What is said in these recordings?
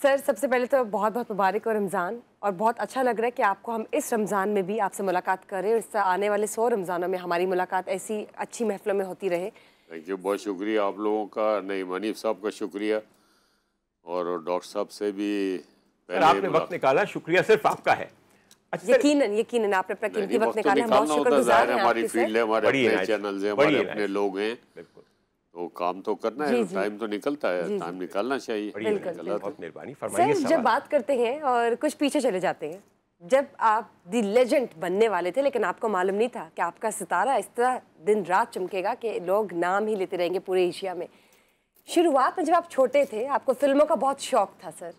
Sir सबसे पहले तो बहुत बहुत मुबारक हो रमज़ान, और बहुत अच्छा लग रहा है कि आपको हम इस रमज़ान में भी आपसे मुलाकात करें और इससे आने वाले 100 रमज़ानों में हमारी मुलाकात ऐसी अच्छी महफिलों में होती रहे। थैंक यू, बहुत शुक्रिया आप लोगों का, नईम हनीफ साहब का शुक्रिया, और डॉक्टर साहब से भी पहले आपने वक्त निकाला, शुक्रिया सिर्फ आपका है। अच्छा, यकीनन आपने अपना कीमती वक्त निकाला, हम बहुत शुक्रगुजार हैं। हमारी फील्ड है, हमारे अपने चैनल्स हैं, हमारे अपने लोग हैं, तो काम तो करना है, टाइम तो निकलता है, टाइम निकालना चाहिए। बहुत मेहरबानी, फरमाइए। सर जब बात करते हैं और कुछ पीछे चले जाते हैं, जब आप दी लेजेंड बनने वाले थे लेकिन आपको मालूम नहीं था कि आपका सितारा इस तरह दिन रात चमकेगा कि लोग नाम ही लेते रहेंगे पूरे एशिया में। शुरुआत में जब आप छोटे थे आपको फिल्मों का बहुत शौक था सर,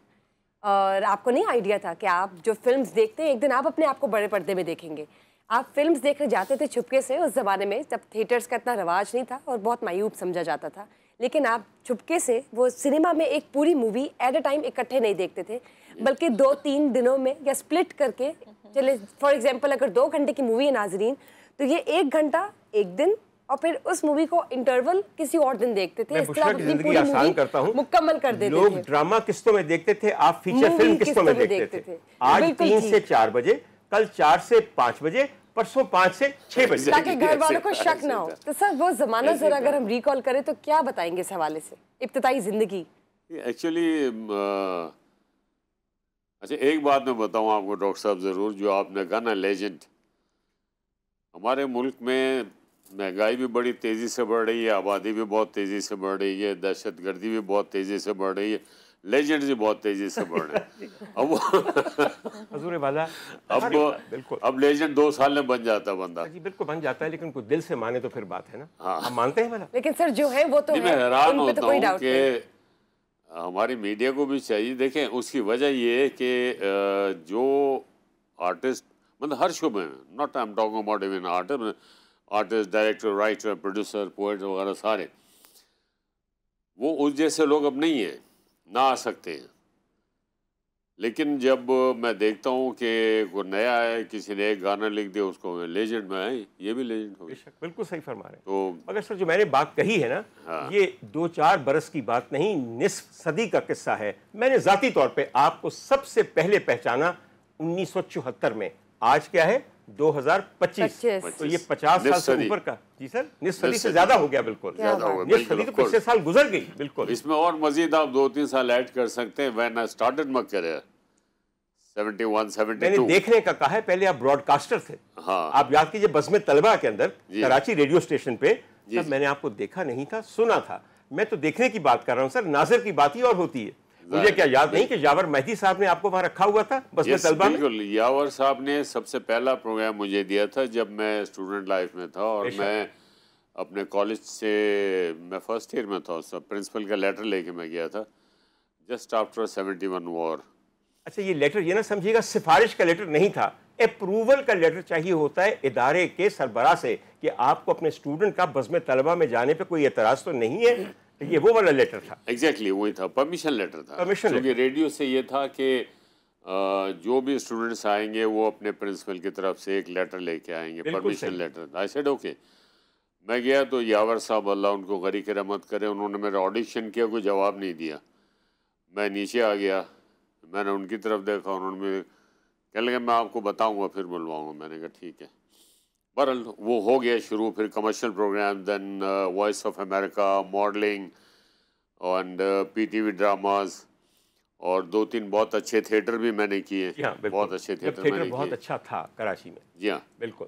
और आपको नहीं आइडिया था कि आप जो फिल्म्स देखते हैं एक दिन आप अपने आप को बड़े पर्दे में देखेंगे। आप फिल्म्स देखने जाते थे छुपके से, उस ज़माने में जब थिएटर्स का इतना रवाज नहीं था और बहुत मायूब समझा जाता था, लेकिन आप छुपके से वो सिनेमा में एक पूरी मूवी एट अ टाइम इकट्ठे नहीं देखते थे, बल्कि 2-3 दिनों में या स्प्लिट करके चले। फॉर एग्जांपल अगर 2 घंटे की मूवी है नाजरीन, तो ये 1 घंटा एक दिन और फिर उस मूवी को इंटरवल किसी और दिन देखते थे। इस तरह अपनी पूरी मूवी मुकम्मल कर देते थे। लोग ड्रामा किस्तों में देखते थे, आप फीचर फिल्म किस्तों में देखते थे। आज 3 से 4 बजे, कल 4 से 5 बजे, परसों 5 से 6 बजे, ताकि घर वालों को शक ना हो। तो सर वो जमाना जरा अगर हम रिकॉल करें तो क्या बताएंगे इस हवाले से, इब्तिदाई जिंदगी? एक्चुअली अच्छा, एक बात मैं बताऊं आपको डॉक्टर साहब, ज़रूर, जो आपने कहा ना लेजेंड, हमारे मुल्क में महंगाई भी बड़ी तेज़ी से बढ़ रही है, आबादी भी बहुत तेज़ी से बढ़ रही है, दहशतगर्दी भी बहुत तेज़ी से बढ़ रही है, लेजेंड्स भी बहुत तेज़ी से बढ़ रहे हैं। अब हजूर वाला अब लेजेंड 2 साल में बन जाता है बंदा। जी बिल्कुल बन जाता है, लेकिन कोई दिल से माने तो फिर बात है ना। हाँ, हम मानते हैं वाला, लेकिन सर जो है वो तो है। मैं हैरान होता हूँ कि हमारी मीडिया को भी चाहिए, देखें उसकी वजह ये है कि जो आर्टिस्ट, मतलब हर शुबे में, not I am talking about even artist, director, writer, producer, poet वगैरह सारे, वो उस जैसे लोग अब नहीं हैं, ना आ सकते हैं। लेकिन जब मैं देखता हूँ कि कोई नया है, किसी ने एक गाना लिख दिया, उसको लेजेंड में है, ये भी लेजेंड हो गया। बिल्कुल सही फरमा रहे हैं। तो मगर सर जो मैंने बात कही है ना, हाँ, ये 2-4 बरस की बात नहीं, निस्फ सदी का किस्सा है। मैंने जाती तौर पे आपको सबसे पहले पहचाना 1974 में। आज क्या है 2025, तो ये 50 साल से ऊपर का। जी सर, निस्फ सदी से ज्यादा हो गया। बिल्कुल निस्फ सदी तो पिछले साल गुजर गई। बिल्कुल, इसमें और मजीद आप 2-3 साल ऐड कर सकते हैं। When I started my career 71-72, मैंने देखने का कहा है, पहले आप ब्रॉडकास्टर थे। हाँ, आप याद कीजिए बज़्म तलबा के अंदर कराची रेडियो स्टेशन पे, तब मैंने आपको देखा नहीं था, सुना था। मैं तो देखने की बात कर रहा हूँ सर, नाज़िर की बात ही और होती है। मुझे क्या याद नहीं कि यावर मेहदी साहब ने आपको वहां रखा हुआ था बज़्म तलबा में? बिल्कुल, यावर साहब ने सबसे पहला प्रोग्राम मुझे दिया था जब मैं स्टूडेंट लाइफ में था, और मैं अपने कॉलेज से, मैं फर्स्ट ईयर में था, सब प्रिंसिपल का लेटर लेके मैं गया था, जस्ट आफ्टर 71 वॉर। अच्छा, ये लेटर ये ना समझिएगा सिफारिश का लेटर नहीं था, अप्रूवल का लेटर चाहिए होता है इदारे के सरबराह से कि आपको अपने स्टूडेंट का बज़्म तलबा में जाने पे कोई एतराज़ तो नहीं है। ये वो वाला लेटर था। एग्जैक्टली वही था, परमिशन लेटर था। क्योंकि रेडियो से ये था कि जो भी स्टूडेंट्स आएंगे वो अपने प्रिंसिपल की तरफ से एक लेटर लेके आएंगे, permission letter. I said okay. मैं गया तो यावर साहब, अल्लाह उनको गरी के रहमत करे, उन्होंने मेरा ऑडिशन किया, कोई जवाब नहीं दिया। मैं नीचे आ गया, मैंने उनकी तरफ देखा, उन्होंने कहने लगे मैं आपको बताऊंगा फिर बुलवाऊंगा। मैंने कहा ठीक है। बहरहाल वो हो गया शुरू, फिर commercial programme, then voice of America, modelling and PTV dramas, और 2-3 बहुत अच्छे थिएटर भी मैंने किए। बहुत अच्छे थिएटर मैंने बहुत अच्छा था कराची में। जी हाँ, बिल्कुल।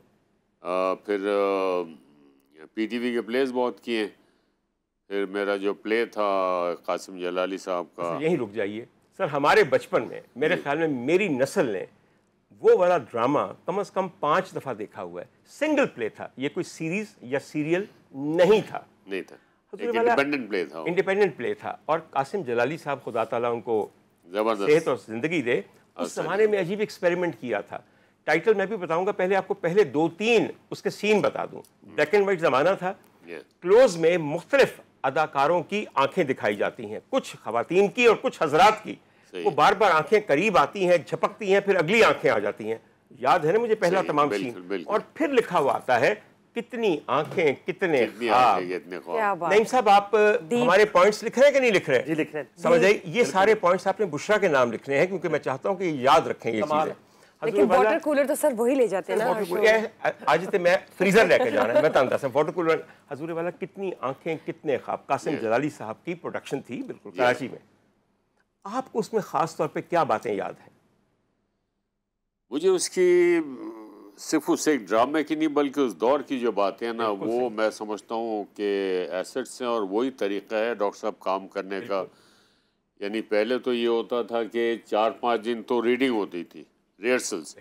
फिर पीटीवी के प्लेस बहुत किए। फिर मेरा जो प्ले था कासिम जलाली साहब का। यहीं रुक जाइए सर, हमारे बचपन में मेरे ख्याल में मेरी नस्ल ने वो वाला ड्रामा कम से कम 5 दफ़ा देखा हुआ है। सिंगल प्ले था, ये कोई सीरीज या सीरियल नहीं था। इंडिपेंडेंट प्ले था। इंडिपेंडेंट प्ले था। और कासिम जलाली साहब, खुदा ताला उनको सेहत और जिंदगी दे, उस जमाने में अजीब एक्सपेरिमेंट किया था। टाइटल मैं भी बताऊंगा, पहले आपको पहले 2-3 उसके सीन बता दूं। ब्लैक एंड व्हाइट जमाना था। क्लोज में मुख्तलिफ अदाकारों की आंखें दिखाई जाती हैं, कुछ खवातीन की और कुछ हजरात की। वो बार बार आंखें करीब आती हैं, झपकती हैं, फिर अगली आंखें आ जाती हैं। याद है ना मुझे पहला तमाम सीन। और फिर लिखा हुआ आता है कितनी आंखें कितने ख्वाब। बात नहीं साहब, आप हमारे पॉइंट्स लिख रहे हैं कि नहीं लिख रहे हैं? जी लिख रहे हैं। समझ आइए, ये सारे पॉइंट्स आपने बुशरा के नाम लिखने हैं, क्योंकि मैं चाहता हूँ कि याद रखें ये चीजें। लेकिन वाटर कूलर तो सर वही ले जाते हैं ना। आज तो मैं फ्रीजर लेके जा रहा है, मैं बताऊँ वाटर कूलर। हजूर वाला कितनी आंखें कितने ख्वाब, कासिम जलाली साहब की प्रोडक्शन थी बिल्कुल कराची में। आपको उसमें खास तौर पे क्या बातें याद हैं? मुझे उसकी सिर्फ उस एक ड्रामे की नहीं बल्कि उस दौर की जो बातें हैं ना, वो मैं समझता हूँ कि एसेट्स हैं और वही तरीका है डॉक्टर साहब काम करने का। यानी पहले तो ये होता था कि 4-5 दिन तो रीडिंग होती थी, रिहर्सल्स,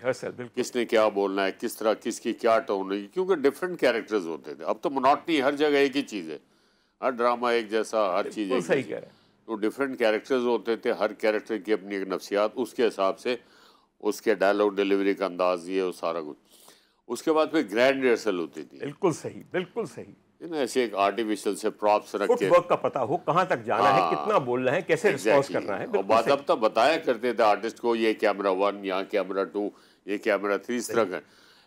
किसने क्या बोलना है, किस तरह किसकी क्या टोन है, क्योंकि डिफरेंट कैरेक्टर्स होते थे। अब तो मोनोटनी हर जगह एक ही चीज़ है, हर ड्रामा एक जैसा, हर चीज़ एक सही कह रहे हैं। तो डिफरेंट कैरेक्टर्स होते थे, हर कैरेक्टर की अपनी एक नफ्सियात, उसके हिसाब से उसके डायलॉग डिलीवरी का अंदाज, ये और सारा कुछ। उसके बाद फिर ग्रैंड रिहर्सल होती थी। बिल्कुल सही, बिल्कुल सही। ऐसे एक आर्टिफिशियल से प्रॉप्स रख के वर्क का पता हो, कहाँ तक जाना है, कितना बोलना है, कैसे रिस्पॉन्स करना है। और बात अब तक बताया करते थे आर्टिस्ट को, ये कैमरा 1, यहाँ कैमरा 2, ये कैमरा 3, इस तरह का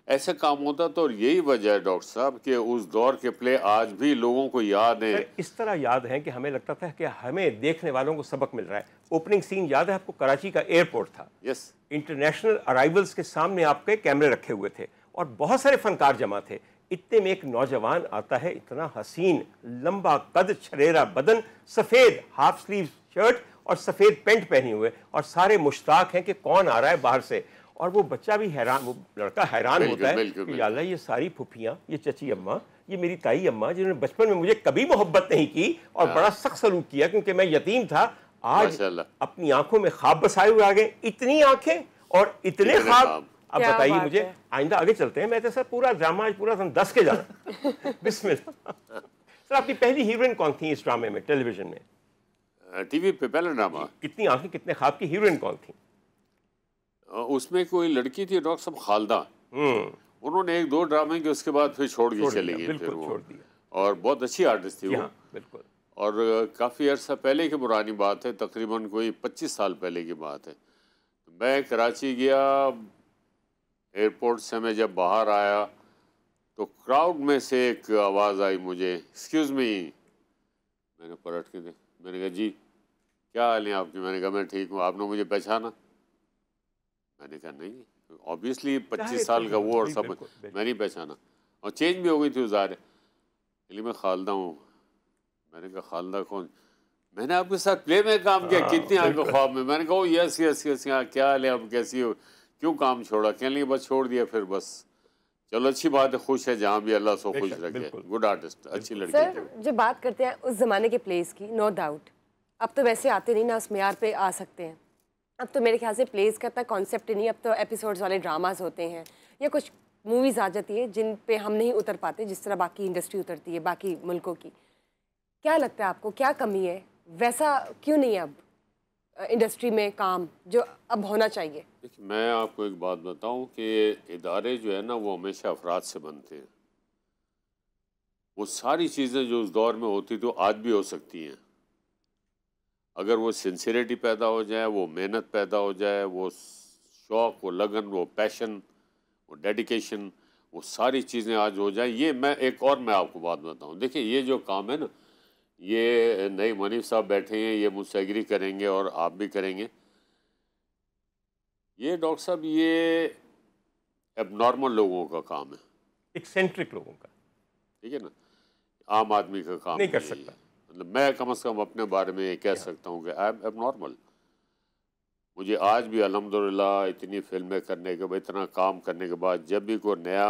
ऐसा काम होता। तो और यही वजह है डॉक्टर साहब कि उस दौर के प्ले आज भी लोगों को याद है। इस तरह याद है कि हमें लगता था कि हमें देखने वालों को सबक मिल रहा है। ओपनिंग सीन याद है आपको? कराची का एयरपोर्ट था, यस, इंटरनेशनल अराइवल्स के सामने आपके कैमरे रखे हुए थे और बहुत सारे फनकार जमा थे। इतने में एक नौजवान आता है, इतना हसीन, लंबा कद, छरेरा बदन, सफ़ेद हाफ स्लीव शर्ट और सफ़ेद पेंट पहने हुए, और सारे मुश्ताक हैं कि कौन आ रहा है बाहर से। और वो बच्चा भी हैरान, वो लड़का हैरान होता है कि अल्लाह, ये सारी फुफियाँ, ये चची अम्मा, ये मेरी ताई अम्मा, जिन्होंने बचपन में मुझे कभी मोहब्बत नहीं की और बड़ा सख्त सलूक किया क्योंकि मैं यतीम था, आज अपनी आंखों में ख्वाब बसाए हुए आ गए। इतनी आंखें और इतने ख्वाब। अब बताइए मुझे, आइंदा आगे चलते हैं। मैं तो सर पूरा ड्रामा आज पूरा 10 के जाना। बिस्मिल्लाह। सर, आपकी पहली हीरोइन कौन थी इस ड्रामे में, टेलीविजन में? टीवी पे पहला ड्रामा। कितनी आंखें कितने ख्वाब की हीरोइन कौन थी? उसमें कोई लड़की थी डॉक्टर साहब, खालदा। उन्होंने 1-2 ड्रामे के उसके बाद फिर छोड़ के चली गई, फिर वो छोड़ दिया। और बहुत अच्छी आर्टिस्ट थी वो, बिल्कुल। और काफ़ी अर्सा पहले की पुरानी बात है, तकरीबन कोई 25 साल पहले की बात है। मैं कराची गया, एयरपोर्ट से मैं जब बाहर आया तो क्राउड में से एक आवाज़ आई मुझे, एक्सक्यूज़ मी। मैंने पलट के देखा, मैंने कहा जी क्या हाल है आपकी? मैंने कहा मैं ठीक हूँ, आपने मुझे पहचाना? मैंने कहा नहीं, ऑब्वियसली 25 साल का वो और सब, मैं नहीं पहचाना। और चेंज भी हो गई थी उज़ार, इसलिए मैं खालदा हूँ। मैंने कहा खालदा कौन? मैंने आपके साथ प्ले में काम किया, कितनी आपके ख्वाब में। मैंने कहा यस यस यस, यहाँ क्या हाल है, अब कैसी हो, क्यों काम छोड़ा? कहने लगे बस छोड़ दिया। फिर बस चलो अच्छी बात है, खुश है, जहाँ भी अल्लाह सो खुश रखे। गुड आर्टिस्ट, अच्छी लड़की। सर, जब बात करते हैं उस ज़माने के प्लेस की, नो डाउट अब तो वैसे आते नहीं ना, उस मेयार पे आ सकते हैं। अब तो मेरे ख्याल से प्लेस का इतना कॉन्सेप्ट ही नहीं, अब तो एपिसोड्स वाले ड्रामास होते हैं या कुछ मूवीज़ आ जाती है जिन पे हम नहीं उतर पाते जिस तरह बाकी इंडस्ट्री उतरती है बाकी मुल्कों की। क्या लगता है आपको, क्या कमी है, वैसा क्यों नहीं है अब इंडस्ट्री में काम जो अब होना चाहिए? देखिए, मैं आपको एक बात बताऊं कि इदारे जो है ना वो हमेशा अफराद से बनते हैं। वो सारी चीज़ें जो उस दौर में होती तो आज भी हो सकती हैं, अगर वो सिंसियरिटी पैदा हो जाए, वो मेहनत पैदा हो जाए, वो शौक़, वो लगन, वो पैशन, वो डेडिकेशन, वो सारी चीज़ें आज हो जाए। ये मैं आपको बात बताऊं, देखिए ये जो काम है ना, ये नई मनीफ साहब बैठे हैं, ये मुझसे एग्री करेंगे और आप भी करेंगे। ये डॉक्टर साहब, ये एबनॉर्मल लोगों का काम है, एक्सेंट्रिक लोगों का, ठीक है ना, आम आदमी का काम नहीं कर सकता। मतलब मैं कम से कम अपने बारे में ये कह सकता हूँ कि आई एम एबनॉर्मल। मुझे आज भी अल्हम्दुलिल्लाह इतनी फिल्में करने के बाद, इतना काम करने के बाद, जब भी कोई नया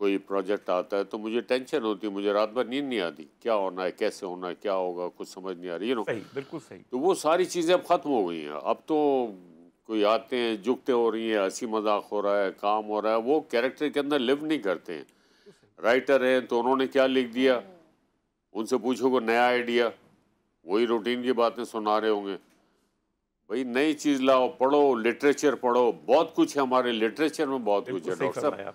कोई प्रोजेक्ट आता है तो मुझे टेंशन होती है, मुझे रात भर नींद नहीं आती, क्या होना है, कैसे होना है, क्या होगा, कुछ समझ नहीं आ रही, सही, बिल्कुल सही। तो वो सारी चीज़ें अब ख़त्म हो गई हैं। अब तो कोई आते हैं, जुगते हो रही हैं, हंसी मजाक हो रहा है, काम हो रहा है, वो कैरेक्टर के अंदर लिव नहीं करते हैं। राइटर हैं तो उन्होंने क्या लिख दिया, उनसे पूछो को नया आइडिया, वही रूटीन की बातें सुना रहे होंगे। भाई नई चीज़ लाओ, पढ़ो, लिटरेचर पढ़ो, बहुत कुछ है हमारे लिटरेचर में, बहुत कुछ है डॉक्टर साहब।